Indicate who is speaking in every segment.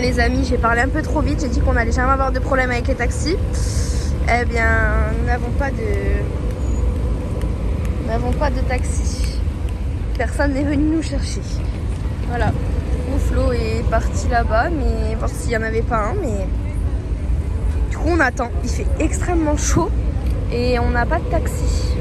Speaker 1: les amis, j'ai parlé un peu trop vite. J'ai dit qu'on n'allait jamais avoir de problème avec les taxis. Eh bien, nous n'avons pas de taxi. Personne n'est venu nous chercher. Voilà. Flo est parti là-bas, mais voir s'il n'y en avait pas un. Mais du coup, on attend. Il fait extrêmement chaud et on n'a pas de taxi.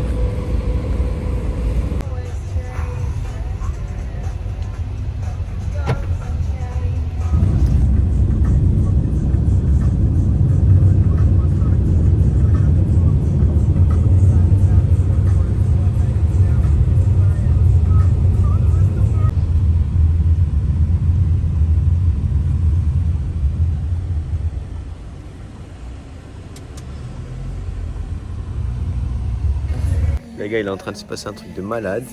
Speaker 2: Les gars, il est en train de se passer un truc de malade.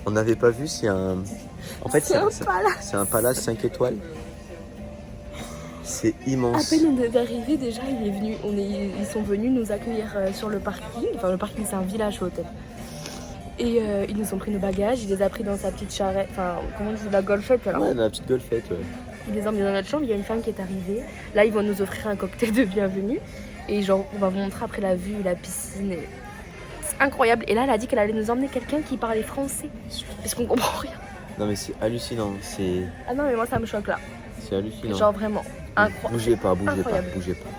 Speaker 2: On n'avait pas vu, c'est un... En fait, c'est un palace 5 étoiles. C'est immense.
Speaker 1: À peine on est arrivé déjà, ils sont venus nous accueillir sur le parking. Enfin, le parking, c'est un village hôtel. Et ils nous ont pris nos bagages, il les a pris dans sa petite charrette, enfin, comment on dit, la golfette alors.
Speaker 2: Ouais, la petite golfette, ouais.
Speaker 1: Il les a emmenés dans notre chambre, il y a une femme qui est arrivée. Là, ils vont nous offrir un cocktail de bienvenue. Et genre, on va vous montrer après la vue, la piscine. Et... c'est incroyable. Et là, elle a dit qu'elle allait nous emmener quelqu'un qui parlait français. Parce qu'on comprend rien.
Speaker 2: Non, mais c'est hallucinant. C'est...
Speaker 1: Ah non, mais moi, ça me choque là.
Speaker 2: C'est hallucinant.
Speaker 1: Genre vraiment incroyable.
Speaker 2: Bougez pas, bougez
Speaker 1: incroyable.
Speaker 2: pas, bougez pas.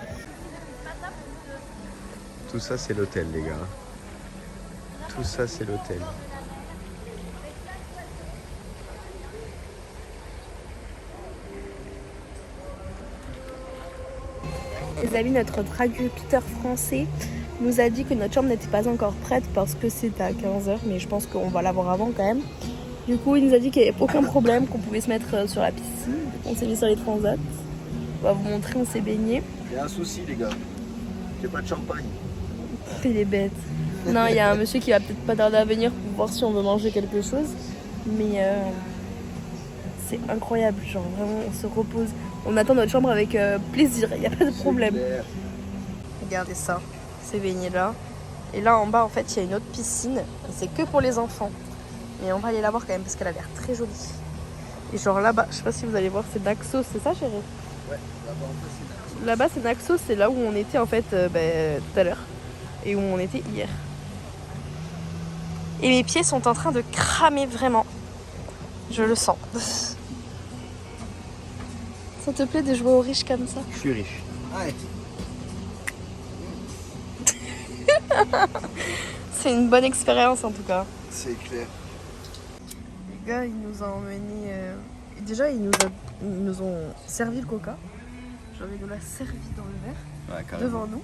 Speaker 2: Tout ça, c'est l'hôtel, les gars. Tout ça, c'est l'hôtel.
Speaker 1: Les amis, notre traducteur français nous a dit que notre chambre n'était pas encore prête parce que c'est à 15h, mais je pense qu'on va l'avoir avant quand même. Du coup, il nous a dit qu'il n'y avait aucun problème, qu'on pouvait se mettre sur la piscine. On s'est mis sur les transats. On va vous montrer, on s'est baigné.
Speaker 2: Il y a un souci, les gars. J'ai pas de champagne.
Speaker 1: Il est bête. Non, il y a un monsieur qui va peut-être pas tarder à venir pour voir si on veut manger quelque chose. Mais c'est incroyable, genre vraiment, on se repose. On attend notre chambre avec plaisir, il n'y a pas de problème. Regardez ça, c'est baigné là. Et là en bas, en fait, il y a une autre piscine. C'est que pour les enfants. Mais on va aller la voir quand même parce qu'elle a l'air très jolie. Et genre là-bas, je sais pas si vous allez voir, c'est Naxos, c'est ça chérie?
Speaker 2: Ouais, là-bas en fait c'est Naxos.
Speaker 1: Là-bas c'est Naxos, c'est là où on était en fait tout à l'heure. Et où on était hier. Et mes pieds sont en train de cramer vraiment. Je le sens. Ça te plaît de jouer aux riches comme ça?
Speaker 2: Je suis riche. Ouais.
Speaker 1: C'est une bonne expérience en tout cas.
Speaker 2: C'est clair.
Speaker 1: Les gars, ils nous ont emmenés. Déjà, ils nous ont servi le coca. Genre, il nous l'a servi dans le verre,
Speaker 2: Ouais,
Speaker 1: devant nous.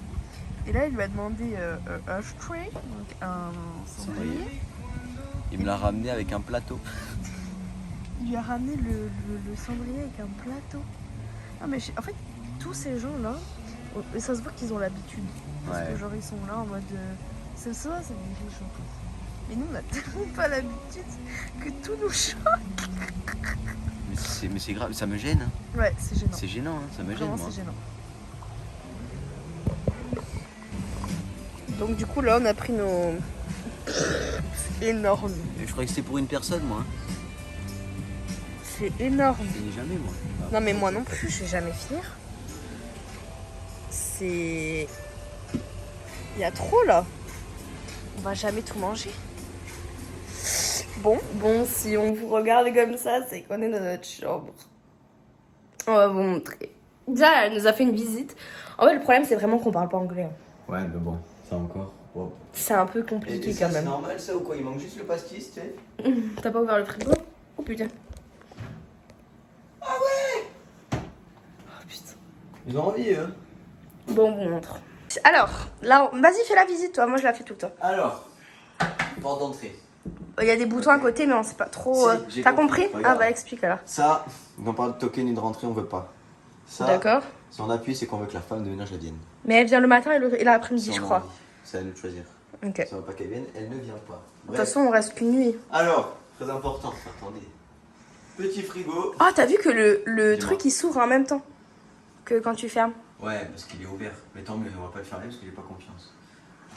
Speaker 1: Et là, il lui a demandé un tray, donc un cendrier.
Speaker 2: Il me l'a ramené avec un plateau.
Speaker 1: Il lui a ramené le cendrier avec un plateau. Non, mais en fait, tous ces gens-là, ça se voit qu'ils ont l'habitude. Parce que, genre, ils sont là en mode. C'est ça, c'est des riches en fait. Mais nous, on a tellement pas l'habitude que tout nous choque.
Speaker 2: Mais c'est grave, ça me gêne.
Speaker 1: Ouais, c'est gênant.
Speaker 2: C'est gênant, hein, ça me gêne.
Speaker 1: Vraiment,
Speaker 2: Moi.
Speaker 1: c'est gênant. Donc, du coup, là, on a pris nos. C'est énorme.
Speaker 2: Je croyais que c'était pour une personne, moi.
Speaker 1: C'est énorme.
Speaker 2: Je n'ai jamais, moi.
Speaker 1: Non, mais moi non plus, je vais jamais finir. C'est. Il y a trop là. On va jamais tout manger. Bon, si on vous regarde comme ça, c'est qu'on est dans notre chambre. On va vous montrer. Déjà, elle nous a fait une visite. En fait, le problème, c'est vraiment qu'on parle pas anglais.
Speaker 2: Ouais, mais bon, ça encore. Wow.
Speaker 1: C'est un peu compliqué
Speaker 2: Et ça,
Speaker 1: quand même.
Speaker 2: C'est normal ça ou quoi? Il manque juste le pastis, tu sais.
Speaker 1: T'as pas ouvert le frigo? Oh putain.
Speaker 2: Ah ouais!
Speaker 1: Oh putain.
Speaker 2: Ils ont envie, eux.
Speaker 1: Bon, on vous montre. Alors, là, vas-y, fais la visite, toi. Moi, je la fais tout le temps.
Speaker 2: Alors, porte d'entrée.
Speaker 1: Il y a des boutons à côté, mais on sait pas trop.
Speaker 2: Si, j'ai
Speaker 1: T'as compris?
Speaker 2: Regarde.
Speaker 1: Ah bah, explique alors.
Speaker 2: Ça, on parle de token ni de rentrée, on veut pas. Ça,
Speaker 1: D'accord.
Speaker 2: si on appuie, c'est qu'on veut que la femme de ménage elle vienne.
Speaker 1: Mais elle vient le matin et l'après-midi,
Speaker 2: Si
Speaker 1: je
Speaker 2: on a
Speaker 1: crois.
Speaker 2: envie. C'est à nous de choisir.
Speaker 1: Ok.
Speaker 2: Si on veut pas qu'elle vienne, elle ne vient pas.
Speaker 1: De toute façon, on reste qu'une nuit.
Speaker 2: Alors, très important, attendez. Petit frigo.
Speaker 1: Ah, t'as vu que le
Speaker 2: Dis-moi.
Speaker 1: truc il s'ouvre en même temps que quand tu fermes?
Speaker 2: Ouais, parce qu'il est ouvert. Mais tant mieux, on va pas le fermer parce que j'ai pas confiance.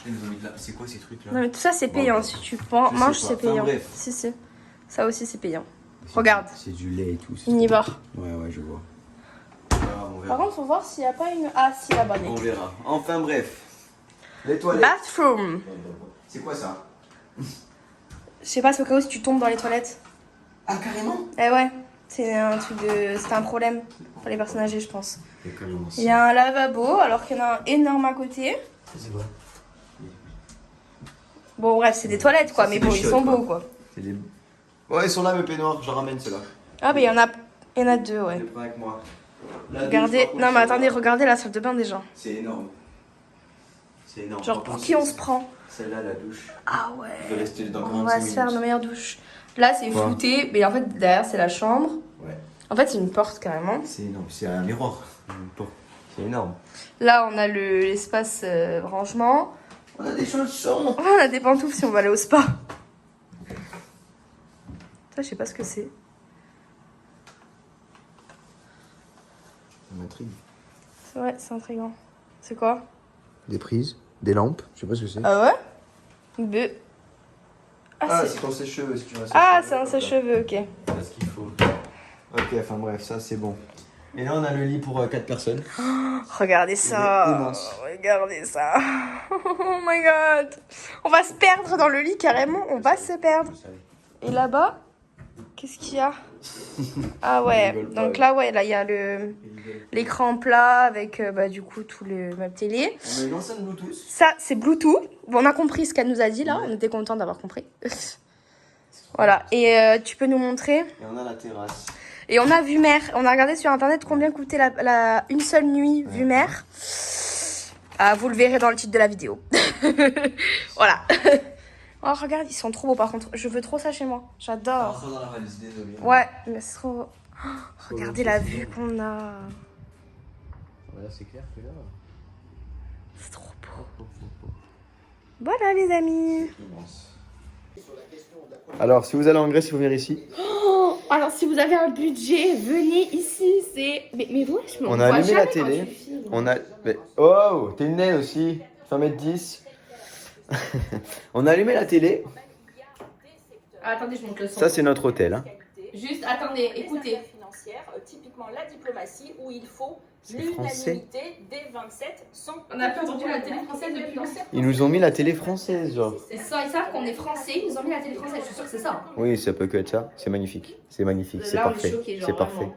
Speaker 2: Ils nous ont mis de là. C'est quoi ces trucs là?
Speaker 1: Non, mais tout ça c'est
Speaker 2: Bon,
Speaker 1: payant.
Speaker 2: bah,
Speaker 1: Si tu
Speaker 2: je
Speaker 1: manges,
Speaker 2: sais
Speaker 1: c'est
Speaker 2: pas.
Speaker 1: payant.
Speaker 2: Enfin, bref.
Speaker 1: Si. Ça aussi c'est payant. Regarde.
Speaker 2: C'est du lait et tout.
Speaker 1: On y va.
Speaker 2: Ouais, je vois. On
Speaker 1: Par contre, faut voir s'il n'y a pas une... Ah, si, là-bas.
Speaker 2: On verra. Enfin bref. Les toilettes.
Speaker 1: Bathroom.
Speaker 2: C'est quoi ça?
Speaker 1: Je sais pas, c'est au cas où si tu tombes dans les toilettes.
Speaker 2: Ah, carrément?
Speaker 1: Eh ouais, c'est un truc de... C'était un problème pour les personnes âgées, je pense.
Speaker 2: Carrément.
Speaker 1: Il y a un lavabo, alors qu'il y en a un énorme à côté.
Speaker 2: C'est quoi?
Speaker 1: Bon, bref, c'est des toilettes, quoi,
Speaker 2: Ça,
Speaker 1: mais
Speaker 2: c'est
Speaker 1: bon,
Speaker 2: des
Speaker 1: ils
Speaker 2: shots,
Speaker 1: sont
Speaker 2: quoi.
Speaker 1: beaux, quoi.
Speaker 2: Des... Ouais, ils sont là, mes peignoirs. Je ramène ceux-là.
Speaker 1: Ah, mais il y en a deux, ouais.
Speaker 2: Je les prends avec moi.
Speaker 1: Regardez, non, mais attendez, regardez la salle de bain déjà.
Speaker 2: C'est énorme. C'est énorme.
Speaker 1: Genre, pour qui on se prend?
Speaker 2: Celle-là, la douche.
Speaker 1: Ah ouais.
Speaker 2: Je vais rester dans
Speaker 1: On va se faire nos
Speaker 2: 45 minutes.
Speaker 1: meilleures douches. Là, c'est
Speaker 2: Quoi
Speaker 1: flouté, mais en fait, derrière, c'est la chambre.
Speaker 2: Ouais.
Speaker 1: En fait, c'est une porte carrément.
Speaker 2: C'est énorme. C'est un miroir. C'est énorme.
Speaker 1: Là, on a l'espace rangement.
Speaker 2: On a des chaussons.
Speaker 1: On a des pantoufles si on va aller au spa. Ça, je sais pas ce que c'est.
Speaker 2: Ça m'intrigue.
Speaker 1: C'est vrai, c'est intriguant. C'est quoi?
Speaker 2: Des prises, des lampes. Je sais pas ce que c'est.
Speaker 1: Ah ouais? B. Ah,
Speaker 2: c'est ton sèche-cheveux si tu veux.
Speaker 1: Ah, c'est un sèche-cheveux, ok.
Speaker 2: C'est ce qu'il faut. Ok, enfin bref, ça c'est bon. Et là, on a le lit pour 4 personnes.
Speaker 1: Regardez ça.
Speaker 2: Il est immense.
Speaker 1: Regardez ça. Oh my god. On va se perdre dans le lit carrément. On va se perdre. Et là-bas, qu'est-ce qu'il y a? Ah ouais. Donc là, ouais, là il y a l'écran plat avec du coup tout le meuble télé.
Speaker 2: On a une enceinte Bluetooth.
Speaker 1: Ça, c'est Bluetooth. Bon, on a compris ce qu'elle nous a dit là. On était content d'avoir compris. Voilà. Et tu peux nous montrer?
Speaker 2: Et on a la terrasse.
Speaker 1: Et on a vue mer. On a regardé sur internet combien coûtait une seule nuit vue mer. Ah, vous le verrez dans le titre de la vidéo. Voilà. Oh, regarde, ils sont trop beaux par contre. Je veux trop ça chez moi. J'adore.
Speaker 2: Dans la valise, désolé.
Speaker 1: Ouais, mais c'est trop beau. Oh, regardez la vue qu'on a.
Speaker 2: Voilà, c'est clair que là.
Speaker 1: C'est trop beau. Voilà les amis.
Speaker 2: Alors, si vous allez en Grèce, il faut venir ici.
Speaker 1: Oh, alors si vous avez un budget, venez ici. C'est. Mais vous, je me
Speaker 2: On a
Speaker 1: vois
Speaker 2: allumé la
Speaker 1: jamais quand
Speaker 2: télé.
Speaker 1: tu filmes.
Speaker 2: On a. Mais... Oh, t'es une naine aussi. 1m10. On a allumé la télé.
Speaker 1: Ah, attendez, je monte le son.
Speaker 2: Ça, c'est notre hôtel. Hein.
Speaker 1: Juste, attendez, écoutez.
Speaker 3: Typiquement la diplomatie où il faut
Speaker 2: C'est français.
Speaker 3: l'unanimité des 27 sans...
Speaker 1: On n'a pas entendu la télé française depuis longtemps.
Speaker 2: Ils nous ont mis la télé française, genre.
Speaker 1: C'est ça, ils savent qu'on est français, ils nous ont mis la télé française, je suis sûre que c'est ça.
Speaker 2: Oui, ça peut que être ça. C'est magnifique. C'est magnifique. C'est
Speaker 1: Là, on est
Speaker 2: parfait.
Speaker 1: choqués, genre,
Speaker 2: C'est parfait.
Speaker 1: vraiment.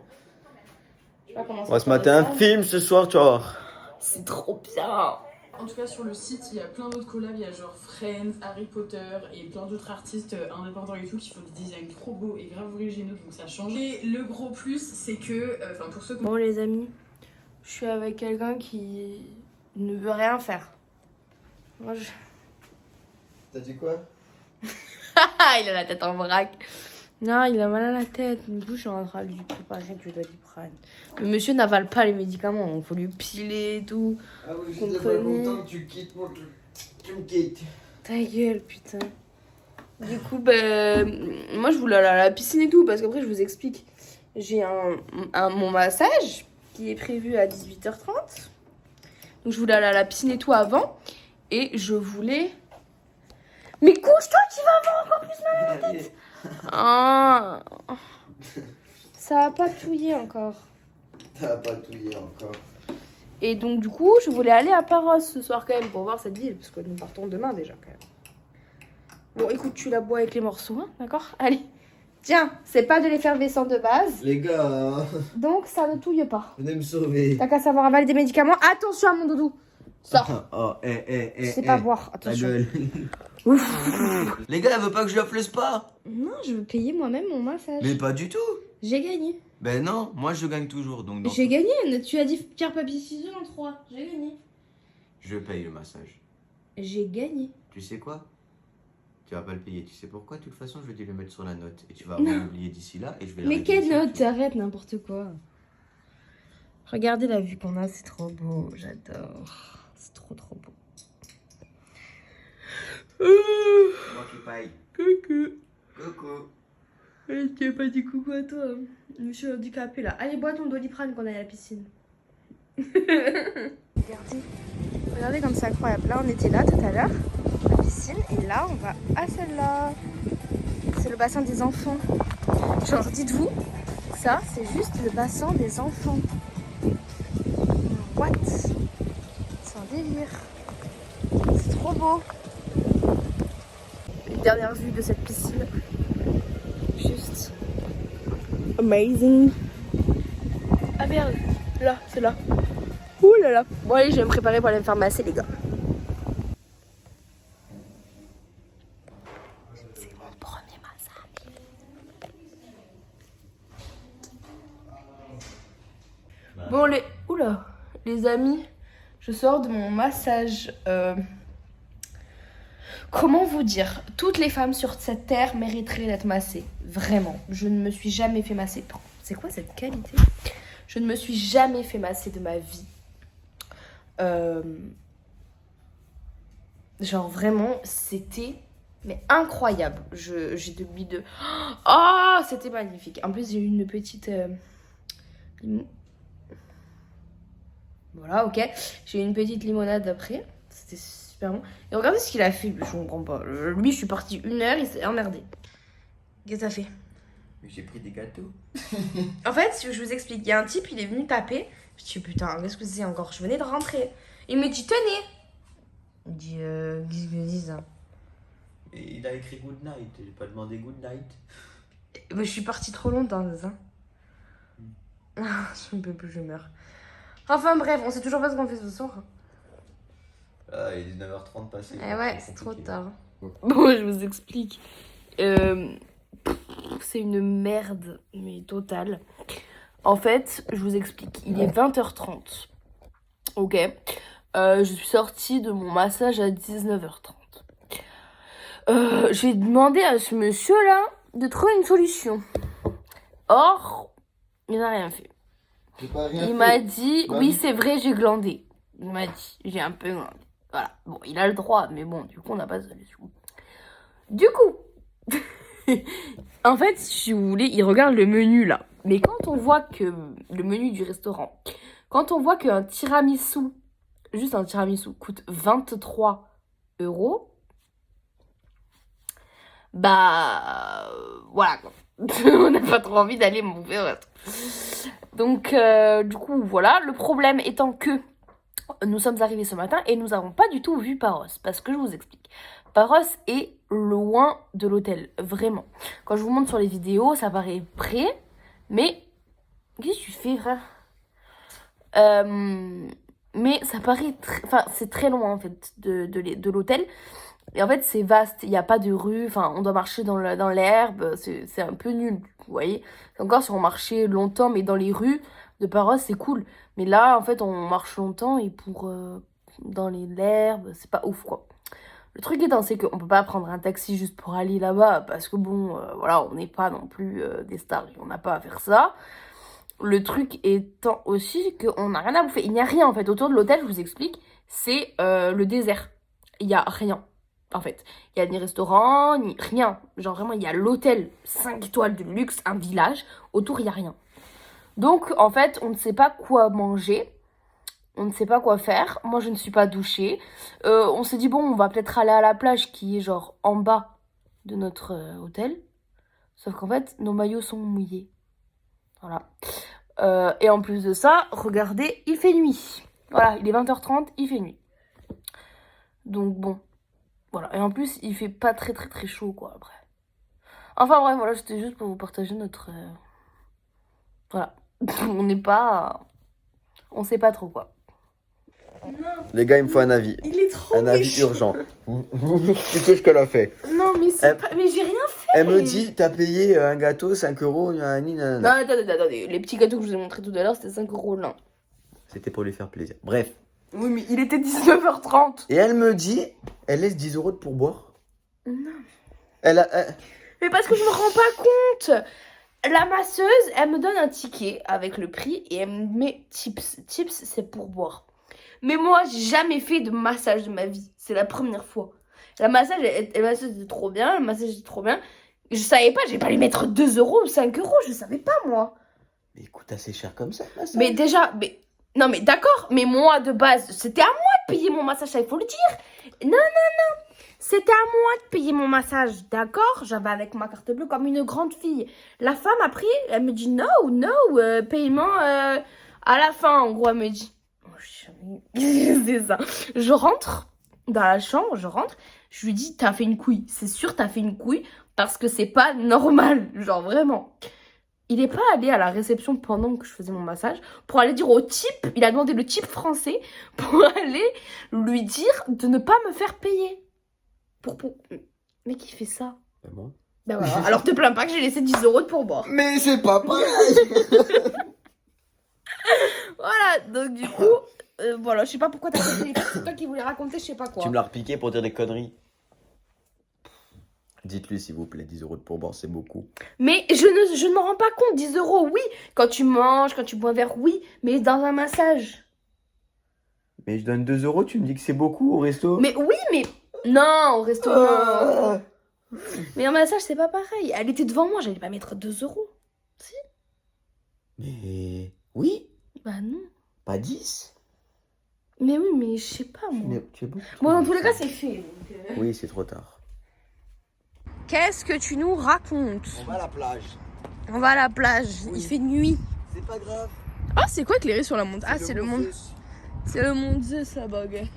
Speaker 1: Je sais pas comment
Speaker 2: On va se mater un film ce soir, tu vas voir.
Speaker 1: C'est trop bien.
Speaker 4: En tout cas, sur le site, il y a plein d'autres collabs. Il y a genre Friends, Harry Potter et plein d'autres artistes indépendants et tout qui font des designs trop beaux et grave originaux, donc ça change. Et le gros plus, c'est que, pour ceux qui...
Speaker 1: Bon, les amis, je suis avec quelqu'un qui ne veut rien faire. Moi, je...
Speaker 2: T'as dit quoi?
Speaker 1: Il a la tête en vrac. Non, il a mal à la tête. Du coup, je suis en train de lui préparer du Doliprane. Le monsieur n'avale pas les médicaments. Il faut lui piler et tout.
Speaker 2: Ah oui,
Speaker 1: je suis pas content
Speaker 2: que tu quittes moi. Tu me quittes.
Speaker 1: Ta gueule, putain. Du coup, moi, je voulais aller à la piscine et tout. Parce qu'après, je vous explique. J'ai mon massage qui est prévu à 18h30. Donc, je voulais aller à la piscine et tout avant. Et je voulais... Mais couche-toi, tu vas avoir encore plus mal à la tête. Ah. Ça a pas touillé encore.
Speaker 2: T'as pas touillé encore.
Speaker 1: Et donc, du coup, je voulais aller à Paros ce soir quand même pour voir cette ville. Parce que nous partons demain déjà quand même. Bon, écoute, tu la bois avec les morceaux, hein, d'accord? Allez. Tiens, c'est pas de l'effervescent de base.
Speaker 2: Les gars,
Speaker 1: Donc, ça ne touille pas.
Speaker 2: venez me sauver.
Speaker 1: T'as qu'à savoir avaler des médicaments. Attention à mon doudou. Sors.
Speaker 2: Oh,
Speaker 1: Je sais pas boire. Attention. Ouf.
Speaker 2: Les gars, elle veut pas que je lui offre le spa.
Speaker 1: Non, je veux payer moi-même mon massage.
Speaker 2: Mais pas du tout.
Speaker 1: J'ai gagné.
Speaker 2: Ben non, moi je gagne toujours. Donc
Speaker 1: J'ai gagné. Tu as dit pierre, papier, ciseaux en 3. J'ai gagné.
Speaker 2: je paye le massage.
Speaker 1: J'ai gagné.
Speaker 2: Tu sais quoi? Tu vas pas le payer. Tu sais pourquoi? De toute façon, je vais te le mettre sur la note. Et tu vas m'oublier d'ici là. Et je vais le
Speaker 1: Mais
Speaker 2: régler
Speaker 1: quelle
Speaker 2: ici,
Speaker 1: note?
Speaker 2: tu vois.
Speaker 1: Arrête n'importe quoi. Regardez la vue qu'on a, c'est trop beau. J'adore. C'est trop beau.
Speaker 2: Moi qui paye.
Speaker 1: Coucou.
Speaker 2: Coucou.
Speaker 1: Tu n'as pas dit coucou à toi. Monsieur handicapé là. Allez, bois ton Doliprane qu'on aille à la piscine. Regardez comme c'est incroyable. Là, on était là tout à l'heure, la piscine. Et là, on va à celle-là. C'est le bassin des enfants. Genre, dites-vous, ça, c'est juste le bassin des enfants. What? C'est un délire. C'est trop beau. Une dernière vue de cette piscine. Juste amazing. Ah merde, là, c'est là. Ouh là là. Bon allez, je vais me préparer pour aller me faire masser les gars. C'est mon premier massage. Bon les... Oula, les amis, je sors de mon massage. Comment vous dire? Toutes les femmes sur cette terre mériteraient d'être massées. Vraiment. Je ne me suis jamais fait masser. C'est quoi cette qualité? Je ne me suis jamais fait masser de ma vie. Genre vraiment, c'était mais incroyable. J'ai depuis de... Oh, c'était magnifique. En plus, j'ai eu une petite... Voilà, ok. J'ai eu une petite limonade après. C'était super bon. Et regardez ce qu'il a fait, lui, je comprends pas. Lui, je suis partie 1 heure, il s'est emmerdé. Qu'est-ce que t'as fait?
Speaker 2: J'ai pris des gâteaux.
Speaker 1: En fait, je vous explique. Il y a un type, il est venu taper. Je dis, putain, qu'est-ce que c'est encore? Je venais de rentrer. Il me dit, tenez. Il dit, qu'est-ce que je dis ça?
Speaker 2: Et il a écrit good night. J'ai pas demandé good night.
Speaker 1: Mais je suis partie trop longtemps, c'est ça? Je ne peux plus, je meurs. Enfin bref, on sait toujours pas ce qu'on fait ce soir.
Speaker 2: Ah, il est 19h30 passé.
Speaker 1: Eh ouais, c'est trop tard. Bon, je vous explique. C'est une merde, mais totale. En fait, je vous explique. Il est 20h30. Ok. Je suis sortie de mon massage à 19h30. J'ai demandé à ce monsieur-là de trouver une solution. Or, il n'a rien fait. Il m'a dit, oui, c'est vrai, j'ai glandé. Il m'a dit, j'ai un peu glandé. Voilà. Bon, il a le droit, mais bon, du coup, on n'a pas de solution. Du coup, en fait, si vous voulez, il regarde le menu là. Mais quand on voit que le menu du restaurant, quand on voit qu'un tiramisu, juste un tiramisu, coûte 23 €, bah voilà quoi. On n'a pas trop envie d'aller manger au resto. Donc du coup voilà, le problème étant que nous sommes arrivés ce matin et nous n'avons pas du tout vu Paros, parce que je vous explique. Paros est loin de l'hôtel, vraiment. Quand je vous montre sur les vidéos, ça paraît près, mais qu'est-ce que tu fais, frère? Mais ça paraît enfin c'est très loin en fait de l'hôtel. Et en fait, c'est vaste, il n'y a pas de rue, enfin, on doit marcher dans l'herbe, c'est un peu nul, vous voyez. Encore si on marchait longtemps, mais dans les rues de Paros, c'est cool. Mais là, en fait, on marche longtemps et dans l'herbe, c'est pas ouf, quoi. Le truc étant, c'est qu'on peut pas prendre un taxi juste pour aller là-bas, parce que bon, voilà, on n'est pas non plus des stars, on n'a pas à faire ça. Le truc étant aussi qu'on n'a rien à bouffer. Il n'y a rien, en fait, autour de l'hôtel, je vous explique, c'est le désert. Il n'y a rien. En fait, il y a ni restaurant, ni rien. Genre vraiment, il y a l'hôtel 5 étoiles de luxe, un village. Autour, il n'y a rien. Donc, en fait, on ne sait pas quoi manger. On ne sait pas quoi faire. Moi, je ne suis pas douchée. On s'est dit, bon, on va peut-être aller à la plage qui est genre en bas de notre hôtel. Sauf qu'en fait, nos maillots sont mouillés. Voilà. Et en plus de ça, regardez, il fait nuit. Voilà, il est 20h30, il fait nuit. Donc, bon. Voilà, et en plus, il fait pas très chaud, quoi, après. Enfin, bref, voilà, c'était juste pour vous partager notre... Voilà. On n'est pas... On sait pas trop, quoi.
Speaker 2: Non. Les gars, il me faut un avis.
Speaker 1: Il est trop
Speaker 2: Un avis urgent. Vous m'expliquez ce qu'elle a fait.
Speaker 1: Non, mais c'est pas... Mais j'ai rien fait.
Speaker 2: Elle me dit, t'as payé un gâteau 5 €, nanana.
Speaker 1: Non, attendez. Les petits gâteaux que je vous ai montrés tout à l'heure, c'était 5 € l'un.
Speaker 2: C'était pour lui faire plaisir. Bref.
Speaker 1: Oui, mais il était 19h30.
Speaker 2: Et elle me dit, elle laisse 10 € de pourboire.
Speaker 1: Non.
Speaker 2: Mais
Speaker 1: parce que je me rends pas compte. La masseuse, elle me donne un ticket avec le prix et elle me met tips. Tips, c'est pourboire. Mais moi, j'ai jamais fait de massage de ma vie. C'est la première fois. La masseuse était trop bien. Le massage était trop bien. Je savais pas, j'ai pas lui mettre 2 € ou 5 €. Je savais pas, moi.
Speaker 2: Mais écoute, assez cher comme ça, massage.
Speaker 1: Mais déjà, non, mais d'accord. Mais moi, de base, c'était à moi de payer mon massage, ça, il faut le dire. Non. C'était à moi de payer mon massage, d'accord? J'avais avec ma carte bleue comme une grande fille. La femme, après, elle me dit no, paiement à la fin. En gros, elle me dit. Oh, c'est ça. Je rentre dans la chambre, je lui dis, t'as fait une couille. C'est sûr, t'as fait une couille parce que c'est pas normal. Genre, vraiment. Il est pas allé à la réception pendant que je faisais mon massage pour aller dire au type, il a demandé le type français pour aller lui dire de ne pas me faire payer. Mais qui fait ça?
Speaker 2: Ben moi.
Speaker 1: Ben voilà. Alors te plains pas que j'ai laissé 10 € de pourboire.
Speaker 2: Mais c'est pas pareil.
Speaker 1: Voilà, donc du coup, voilà, je sais pas pourquoi t'as fait le téléphone, c'est toi qui voulais raconter je sais pas quoi.
Speaker 2: Tu me l'as repiqué pour dire des conneries. Dites-lui s'il vous plaît, 10 € de pourboire, c'est beaucoup.
Speaker 1: Mais je ne m'en rends pas compte, 10 €, oui. Quand tu manges, quand tu bois un verre, oui. Mais dans un massage.
Speaker 2: Mais je donne 2 €, tu me dis que c'est beaucoup au resto?
Speaker 1: Mais oui, mais... Non, au resto, non. Mais un massage, c'est pas pareil. Elle était devant moi, j'allais pas mettre 2 €. Si.
Speaker 2: Mais... Oui.
Speaker 1: Bah non.
Speaker 2: Pas 10.
Speaker 1: Mais oui, mais je sais pas, moi.
Speaker 2: Mais tu es beaucoup trop
Speaker 1: Bon, dans tous les
Speaker 2: gentil.
Speaker 1: cas, c'est fait. Donc,
Speaker 2: Oui, c'est trop tard.
Speaker 1: Qu'est-ce que tu nous racontes?
Speaker 2: On va à la plage.
Speaker 1: On va à la plage,
Speaker 2: Oui.
Speaker 1: il fait nuit.
Speaker 2: C'est pas grave.
Speaker 1: Ah, c'est quoi éclairé sur la montagne? Ah, c'est le monde. C'est le monde Zeus, ça bug.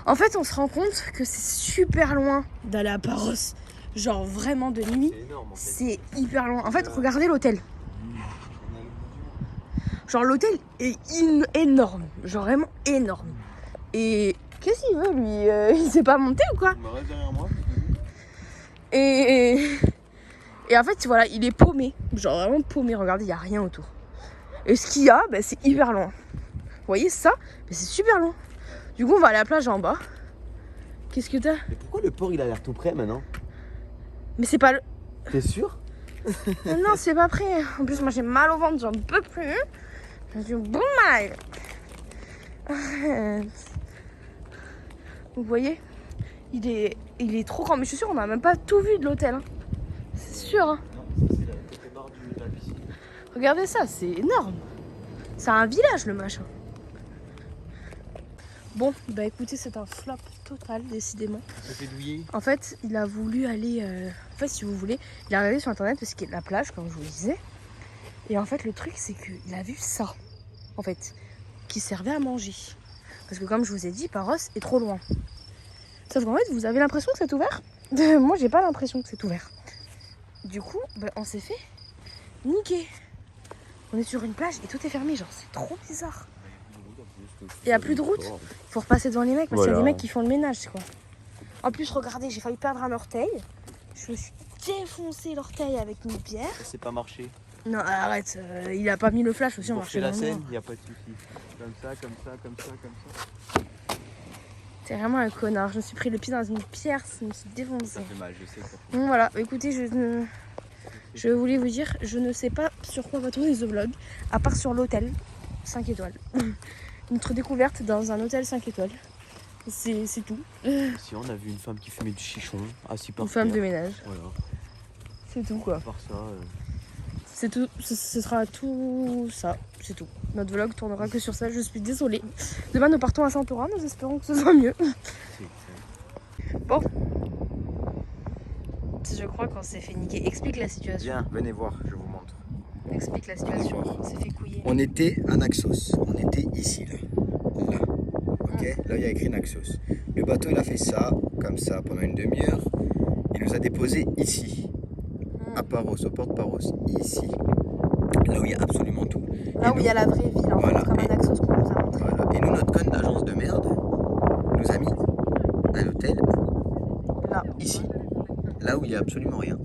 Speaker 1: En fait, on se rend compte que c'est super loin d'aller à Paros. Genre vraiment de nuit,
Speaker 2: C'est énorme en fait.
Speaker 1: c'est hyper loin. En fait, regardez l'hôtel. Genre l'hôtel est énorme. Genre vraiment énorme. Et qu'est-ce qu'il veut lui? Il s'est pas monté ou quoi?
Speaker 2: Il me reste derrière moi.
Speaker 1: Et en fait, voilà, il est paumé. Genre vraiment paumé. Regardez, il n'y a rien autour. Et ce qu'il y a, bah, c'est hyper loin. Vous voyez ça? Bah, c'est super loin. Du coup, on va aller à la plage en bas. Qu'est-ce que t'as?
Speaker 2: Mais pourquoi le port il a l'air tout près maintenant?
Speaker 1: Mais c'est pas le...
Speaker 2: T'es sûr?
Speaker 1: Non, c'est pas prêt. En plus, moi j'ai mal au ventre, j'en peux plus. J'ai du bon mal. Vous voyez? Il est trop grand. Mais je suis sûre, on n'a même pas tout vu de l'hôtel. Hein. C'est sûr. Hein.
Speaker 2: Non, ça c'est la côté barre de la piscine.
Speaker 1: Regardez ça, c'est énorme. C'est un village le machin. Bon, bah écoutez, c'est un flop total, décidément.
Speaker 2: Ça fait douiller.
Speaker 1: En fait, il a voulu aller... En fait, si vous voulez, il a regardé sur internet parce qu'il y a la plage, comme je vous le disais. Et en fait, le truc, c'est qu'il a vu ça, en fait, qui servait à manger. Parce que comme je vous ai dit, Paros est trop loin. Sauf qu'en fait, vous avez l'impression que c'est ouvert. Moi, j'ai pas l'impression que c'est ouvert. Du coup, bah, on s'est fait niquer. On est sur une plage et tout est fermé, genre, c'est trop bizarre. Il n'y a plus de route. Faut repasser devant les mecs parce qu'il y a des mecs qui font le ménage, quoi. En plus, regardez, j'ai failli perdre un orteil. Je me suis défoncé l'orteil avec une pierre.
Speaker 2: Ça c'est pas marché.
Speaker 1: Non, arrête, il a pas mis le flash aussi, on
Speaker 2: Pour
Speaker 1: marchait
Speaker 2: faire
Speaker 1: dans
Speaker 2: la
Speaker 1: le
Speaker 2: scène,
Speaker 1: noir.
Speaker 2: y a pas de souci. Comme ça, comme ça, comme ça, comme ça.
Speaker 1: C'est vraiment un connard. Je me suis pris le pied dans une pierre, je me suis défoncé.
Speaker 2: Ça fait mal, je sais que ça fait
Speaker 1: Donc voilà, écoutez, je voulais vous dire, je ne sais pas sur quoi va tourner ce vlog, à part sur l'hôtel 5 étoiles. Notre découverte dans un hôtel 5 étoiles. C'est tout.
Speaker 2: Si on a vu une femme qui fumait du chichon, assis par
Speaker 1: Une femme
Speaker 2: terre.
Speaker 1: de ménage.
Speaker 2: Voilà.
Speaker 1: C'est tout quoi.
Speaker 2: À part ça,
Speaker 1: C'est tout. Ce sera tout ça. C'est tout. Notre vlog tournera que sur ça. Je suis désolée. Demain nous partons à Santorin. Nous espérons que ce soit mieux.
Speaker 2: c'est
Speaker 1: Bon. Je crois qu'on s'est fait niquer. Explique la situation.
Speaker 2: Viens, venez voir, je vous montre.
Speaker 1: Explique la situation. On s'est fait couiller.
Speaker 5: On était à Naxos, on était ici, là. Ok, là il y a écrit Naxos. Le bateau il a fait ça, comme ça, pendant une demi-heure. Il nous a déposé ici, à Paros, au port de Paros, ici. Là où il y a absolument tout.
Speaker 1: Là où il y a la vraie ville, en
Speaker 5: Voilà.
Speaker 1: fait, comme un Naxos qu'on nous a montré.
Speaker 5: Voilà. Et nous, notre conne d'agence de merde nous a mis à l'hôtel,
Speaker 1: Là.
Speaker 5: ici. Là où il y a absolument rien.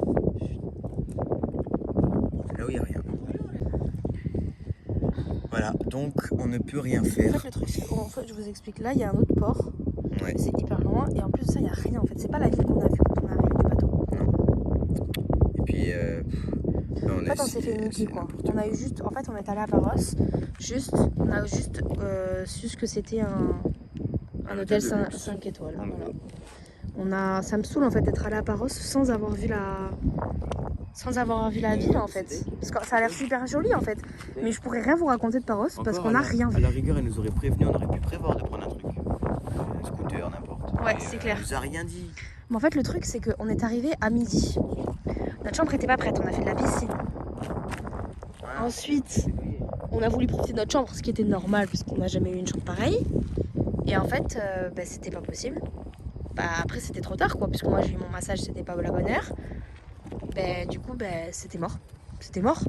Speaker 5: Là où il y a rien. Voilà, donc on ne peut rien
Speaker 1: En
Speaker 5: faire.
Speaker 1: fait, le truc, c'est qu'en fait, je vous explique. Là, il y a un autre port.
Speaker 5: Ouais.
Speaker 1: C'est hyper loin. Et en plus de ça, il n'y a rien. En fait, c'est pas la ville qu'on a vue quand on est arrivé du bateau.
Speaker 5: Et puis,
Speaker 1: En fait, on s'est fait niquer quoi. On a eu juste, en fait, on est allé à Paros. On a juste su que c'était un hôtel 5 étoiles. Voilà. Ça me saoule en fait d'être allé à Paros sans avoir vu la ville en fait. Parce que ça a l'air super joli en fait. Mais je pourrais rien vous raconter de Paros parce qu'on n'a rien
Speaker 2: À
Speaker 1: vu.
Speaker 2: la rigueur, elle nous aurait prévenu, on aurait pu prévoir de prendre un truc. Un scooter, n'importe.
Speaker 1: Ouais,
Speaker 2: Et,
Speaker 1: c'est clair.
Speaker 2: Elle nous a rien dit.
Speaker 1: Mais en fait, le truc, c'est qu'on est arrivé à midi. Notre chambre était pas prête, on a fait de la piscine. Ensuite, on a voulu profiter de notre chambre, ce qui était normal, puisqu'on n'a jamais eu une chambre pareille. Et en fait, c'était pas possible. Après, c'était trop tard, quoi, puisque moi, j'ai eu mon massage, c'était pas la bonne heure. Du coup, c'était mort. C'était mort.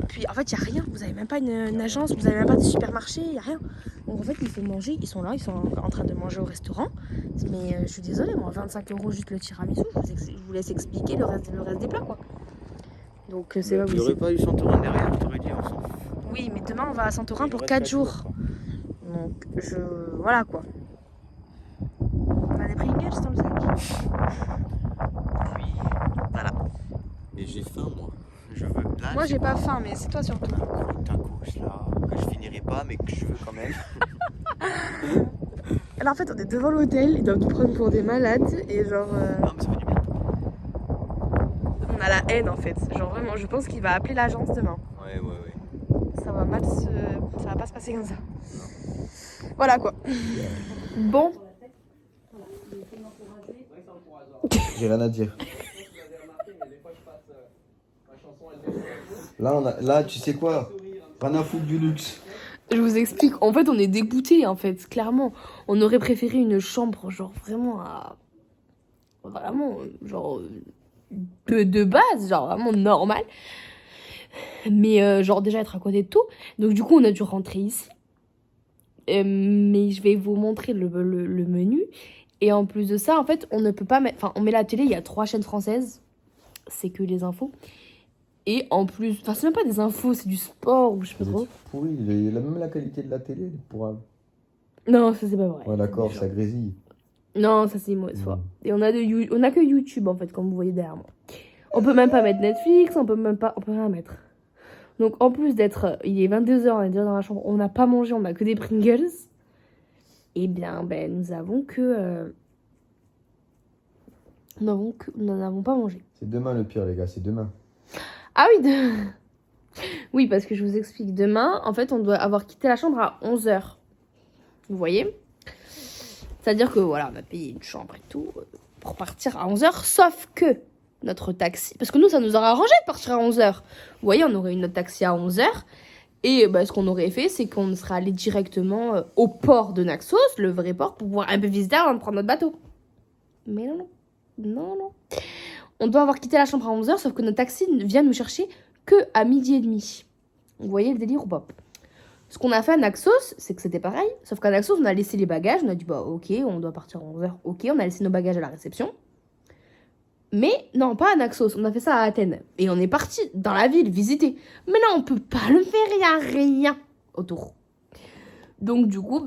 Speaker 1: Puis, en fait, il n'y a rien. Vous avez même pas une agence, vous avez même pas de supermarché, il n'y a rien. Donc, en fait, il faut manger. Ils sont là, ils sont en train de manger au restaurant. Mais je suis désolée, moi, 25 € juste le tiramisu, je vous laisse expliquer le reste des plats, quoi. Donc, c'est pas
Speaker 2: Il n'y aurait
Speaker 1: possible.
Speaker 2: pas eu Santorin derrière, t'aurais dit, on s'en fout.
Speaker 1: Oui, mais demain, on va à Santorin
Speaker 2: Il
Speaker 1: pour
Speaker 2: reste
Speaker 1: 4
Speaker 2: 4
Speaker 1: jours.
Speaker 2: quoi.
Speaker 1: Donc, voilà, quoi. On a des Pringles dans le sac.
Speaker 2: Oui.
Speaker 1: Voilà.
Speaker 2: Et j'ai faim, moi. Je veux. Là,
Speaker 1: Moi,
Speaker 2: c'est
Speaker 1: j'ai pas
Speaker 2: quoi
Speaker 1: faim, mais c'est toi surtout.
Speaker 2: Un tacos là, que je finirai pas, mais que je veux quand même.
Speaker 1: Alors, en fait, on est devant l'hôtel, ils doivent nous prendre pour des malades. Et genre,
Speaker 2: Non, mais ça fait du bien.
Speaker 1: on a la haine, en fait. Genre, vraiment, je pense qu'il va appeler l'agence demain.
Speaker 2: Ouais.
Speaker 1: Ça va pas se passer comme ça. Voilà, quoi. Bon.
Speaker 5: J'ai rien à dire. Là, tu sais quoi? Rien à foutre du luxe.
Speaker 1: Je vous explique. En fait, on est dégoûtés, en fait, clairement. On aurait préféré une chambre, genre, vraiment Vraiment, genre... De base, genre, vraiment normal. Mais, genre, déjà être à côté de tout. Donc, du coup, on a dû rentrer ici. Mais je vais vous montrer le menu. Et en plus de ça, en fait, on ne peut pas mettre... Enfin, on met la télé, il y a 3 chaînes françaises. C'est que les infos. Et en plus... Enfin, c'est même pas des infos, c'est du sport ou je sais pas trop.
Speaker 5: Pourri, il a même la qualité de la télé pour un...
Speaker 1: Non, ça c'est pas vrai.
Speaker 5: Ouais, d'accord, ça grésille.
Speaker 1: Non, ça c'est une mauvaise foi. Et on a que YouTube en fait, comme vous voyez derrière moi. On peut même pas mettre Netflix, on peut rien mettre. Donc en plus d'être, il est 22h, on est déjà dans la chambre, on n'a pas mangé, on a que des Pringles. Et bien, nous avons que... nous n'avons pas mangé.
Speaker 5: C'est demain le pire, les gars, c'est demain.
Speaker 1: Ah oui, oui, parce que je vous explique. Demain, en fait, on doit avoir quitté la chambre à 11h. Vous voyez? C'est-à-dire que, voilà, on a payé une chambre et tout pour partir à 11h, sauf que notre taxi... Parce que nous, ça nous aurait arrangé de partir à 11h. Vous voyez, on aurait eu notre taxi à 11h. Et ce qu'on aurait fait, c'est qu'on serait allé directement au port de Naxos, le vrai port, pour pouvoir un peu visiter avant de prendre notre bateau. Mais non. On doit avoir quitté la chambre à 11h, sauf que notre taxi vient nous chercher que à 12h30. Vous voyez le délire ou pas? Ce qu'on a fait à Naxos, c'est que c'était pareil. Sauf qu'à Naxos, on a laissé les bagages. On a dit, ok, on doit partir à 11h. Ok, on a laissé nos bagages à la réception. Mais non, pas à Naxos. On a fait ça à Athènes. Et on est parti dans la ville visiter. Mais là, on peut pas le faire. Il n'y a rien autour. Donc, du coup,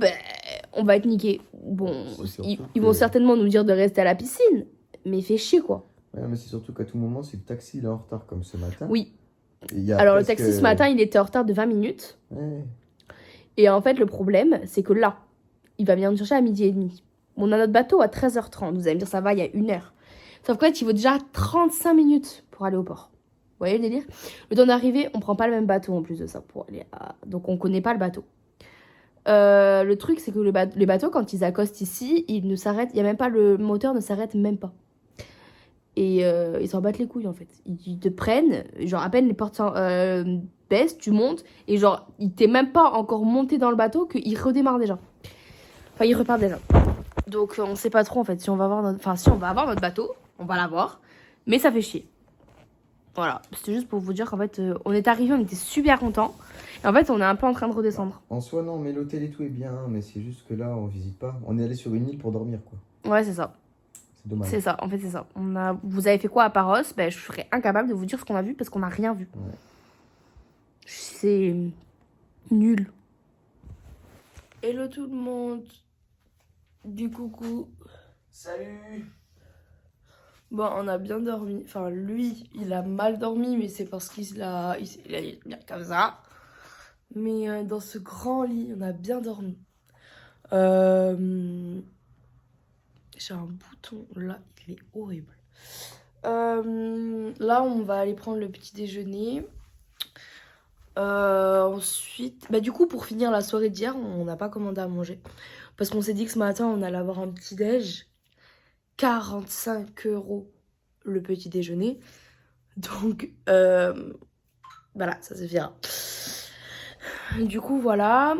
Speaker 1: on va être niqués. Bon, ils vont certainement nous dire de rester à la piscine. Mais fait chier, quoi.
Speaker 5: Ouais, mais c'est surtout qu'à tout moment, si le taxi il est en retard comme ce matin.
Speaker 1: Oui.
Speaker 5: Alors,
Speaker 1: le taxi ce matin, il était en retard de 20 minutes.
Speaker 5: Ouais.
Speaker 1: Et en fait, le problème, c'est que là, il va venir nous chercher à 12h30. On a notre bateau à 13h30. Vous allez me dire, ça va, il y a 1 heure. Sauf qu'en fait, il faut déjà 35 minutes pour aller au port. Vous voyez le délire? Le temps d'arriver, on prend pas le même bateau en plus de ça. Donc, on connaît pas le bateau. Le truc, c'est que les bateaux, quand ils accostent ici, ils ne s'arrêtent. Il y a même pas, le moteur ne s'arrête même pas. Et ils s'en battent les couilles en fait. Ils te prennent, genre à peine les portes baissent, tu montes, et genre il t'est même pas encore monté dans le bateau qu'il redémarre déjà. Enfin, il repart déjà. Donc on sait pas trop en fait si on va avoir notre bateau, on va l'avoir, mais ça fait chier. Voilà, c'était juste pour vous dire qu'en fait on est arrivé, on était super contents. Et en fait on est un peu en train de redescendre.
Speaker 5: En soi, non, mais l'hôtel et tout est bien, mais c'est juste que là, on visite pas. On est allé sur une île pour dormir, quoi.
Speaker 1: Ouais, c'est ça.
Speaker 5: C'est dommage.
Speaker 1: C'est ça, en fait c'est ça. Vous avez fait quoi à Paros? Je serais incapable de vous dire ce qu'on a vu parce qu'on n'a rien vu.
Speaker 5: Ouais.
Speaker 1: C'est nul. Hello tout le monde. Du coucou.
Speaker 5: Salut.
Speaker 1: Bon, on a bien dormi. Enfin, lui, il a mal dormi, mais c'est parce qu'il a bien comme ça. Mais dans ce grand lit, on a bien dormi. J'ai un bouton là, il est horrible. Là, on va aller prendre le petit déjeuner. Ensuite, du coup, pour finir la soirée d'hier, on n'a pas commandé à manger. Parce qu'on s'est dit que ce matin, on allait avoir un petit déj. 45 € le petit déjeuner. Donc, voilà, ça suffira. Du coup, voilà.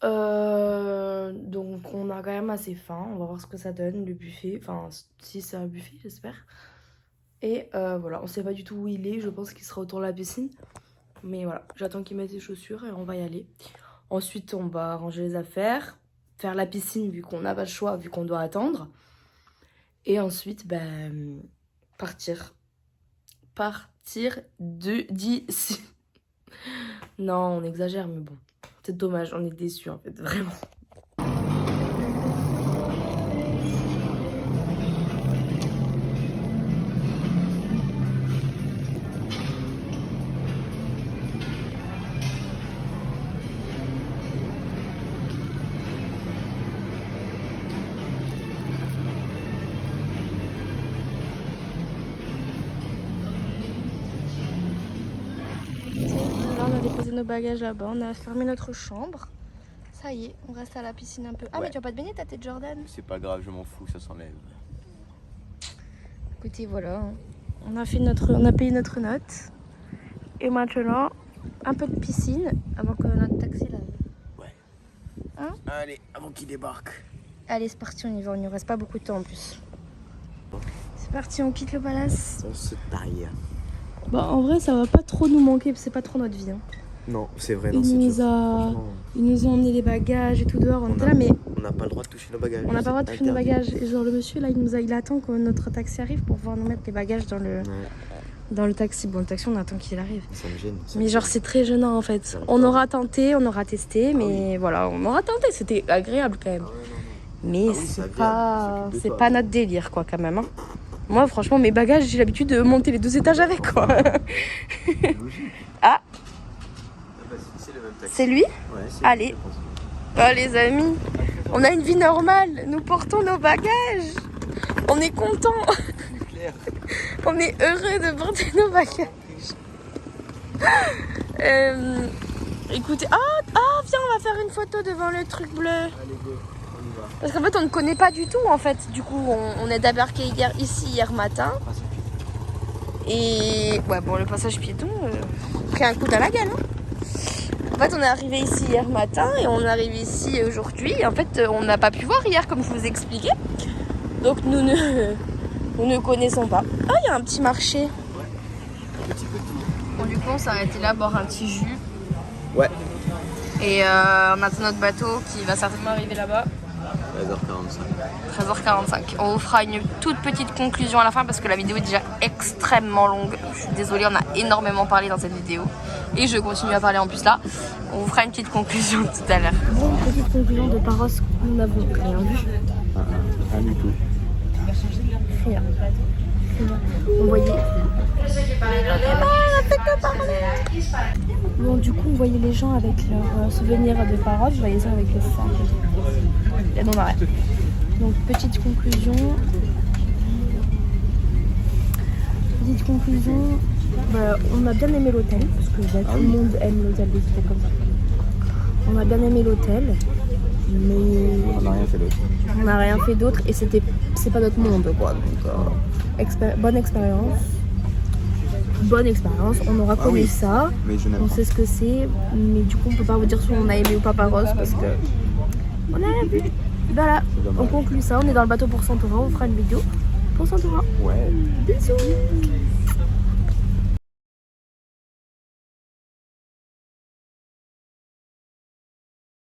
Speaker 1: Donc, on a quand même assez faim. On va voir ce que ça donne, le buffet. Enfin, si c'est un buffet, j'espère. Et voilà, on sait pas du tout où il est. Je pense qu'il sera autour de la piscine. Mais voilà, j'attends qu'il mette ses chaussures et on va y aller. Ensuite, on va ranger les affaires, faire la piscine vu qu'on n'a pas le choix, vu qu'on doit attendre. Et ensuite, ben, partir d'ici. Non, on exagère, mais bon. C'est dommage, on est déçus en fait, vraiment. Là, on a déposé nos bagages là-bas, on a fermé notre chambre. Ça y est, on reste à la piscine un peu. Ah,
Speaker 2: Ouais.
Speaker 1: mais tu vas pas te baigner, t'as tes Jordan.
Speaker 2: C'est pas grave, je m'en fous, ça s'enlève.
Speaker 1: Écoutez, voilà, on a payé notre note. Et maintenant, un peu de piscine avant que notre taxi là.
Speaker 2: Allez, avant qu'il débarque.
Speaker 1: Allez, c'est parti, on y va, il ne reste pas beaucoup de temps en plus. C'est parti, on quitte le palace.
Speaker 2: On se taille.
Speaker 1: Bah, en vrai, ça va pas trop nous manquer, c'est pas trop notre vie. Hein.
Speaker 2: Non, c'est vrai,
Speaker 1: Ils
Speaker 2: non, c'est
Speaker 1: nous
Speaker 2: dur.
Speaker 1: a-
Speaker 2: Franchement,
Speaker 1: Ils nous ont emmené les bagages et tout dehors, on était là, mais
Speaker 2: on n'a pas le droit de toucher nos bagages.
Speaker 1: on n'a pas le droit de
Speaker 2: C'est
Speaker 1: toucher nos
Speaker 2: interdit.
Speaker 1: bagages. Et genre, le monsieur là, il attend que notre taxi arrive pour pouvoir nous mettre les bagages dans le taxi. Bon, le taxi, on attend qu'il arrive.
Speaker 2: Ça me gêne. ça
Speaker 1: Mais
Speaker 2: me
Speaker 1: genre,
Speaker 2: gêne.
Speaker 1: c'est très gênant en fait.
Speaker 2: Ça me
Speaker 1: On
Speaker 2: gêne.
Speaker 1: aura tenté, on aura testé, mais
Speaker 2: oui.
Speaker 1: voilà, on aura tenté. C'était agréable quand même.
Speaker 2: Ah ouais, non, non.
Speaker 1: Mais
Speaker 2: Ah oui,
Speaker 1: c'est
Speaker 2: agréable,
Speaker 1: pas,
Speaker 2: on s'occupe de
Speaker 1: c'est
Speaker 2: toi.
Speaker 1: pas notre délire quoi quand même. Hein. Moi, franchement, mes bagages, j'ai l'habitude de monter les 2 étages avec quoi.
Speaker 2: Logique.
Speaker 1: Ah.
Speaker 2: Bah, c'est le même taxi.
Speaker 1: C'est lui?
Speaker 2: Ouais, c'est
Speaker 1: Allez.
Speaker 2: je pense.
Speaker 1: Oh les amis, on a une vie normale. Nous portons nos bagages. On est contents.
Speaker 2: Nucléaire.
Speaker 1: On est heureux de porter nos bagages. Écoutez, viens, on va faire une photo devant le truc bleu.
Speaker 2: Allez, go, on y va.
Speaker 1: Parce qu'en fait, on ne connaît pas du tout en fait. Du coup, on est débarqué hier matin.
Speaker 2: Ah, c'est pied.
Speaker 1: Et ouais, bon, le passage piéton, pris un coup dans la gueule. Hein. En fait, on est arrivé ici hier matin et on arrive ici aujourd'hui. Et en fait, on n'a pas pu voir hier, comme je vous expliquais. Donc, nous ne connaissons pas. Ah, il y a un petit marché.
Speaker 2: Petit.
Speaker 1: Bon, du coup, on s'est arrêté là, boire un petit jus.
Speaker 2: Ouais.
Speaker 1: Et on attend notre bateau qui va certainement arriver là-bas. 13h45. On vous fera une toute petite conclusion à la fin parce que la vidéo est déjà extrêmement longue. Je suis désolée, on a énormément parlé dans cette vidéo. Et je continue à parler en plus là. On vous fera une petite conclusion tout à l'heure. Bon, petite conclusion de Paros, nous n'avons rien vu.
Speaker 2: Rien du tout.
Speaker 1: Rien. On voyait. Bon, du coup, on voyait les gens avec leurs souvenirs de Paros. Je voyais ça avec le sang. Et non, on a rien. Donc, petite conclusion. Bah, on a bien aimé l'hôtel. Parce que bah, tout le monde aime l'hôtel des hôtels comme ça. On a bien aimé l'hôtel. Mais
Speaker 2: On n'a rien fait d'autre.
Speaker 1: on n'a rien fait d'autre et c'est pas notre monde quoi. Donc bonne expérience, on aura connu
Speaker 2: oui.
Speaker 1: ça,
Speaker 2: Mais je n'aime
Speaker 1: on
Speaker 2: pas.
Speaker 1: sait ce que c'est, mais du coup on peut pas vous dire si on a aimé ou pas Paros parce que on a rien vu. Voilà,
Speaker 2: C'est dommage.
Speaker 1: on conclut ça, on est dans le bateau pour Santorin, on fera une vidéo pour Santorin.
Speaker 2: Ouais.
Speaker 1: Bisous.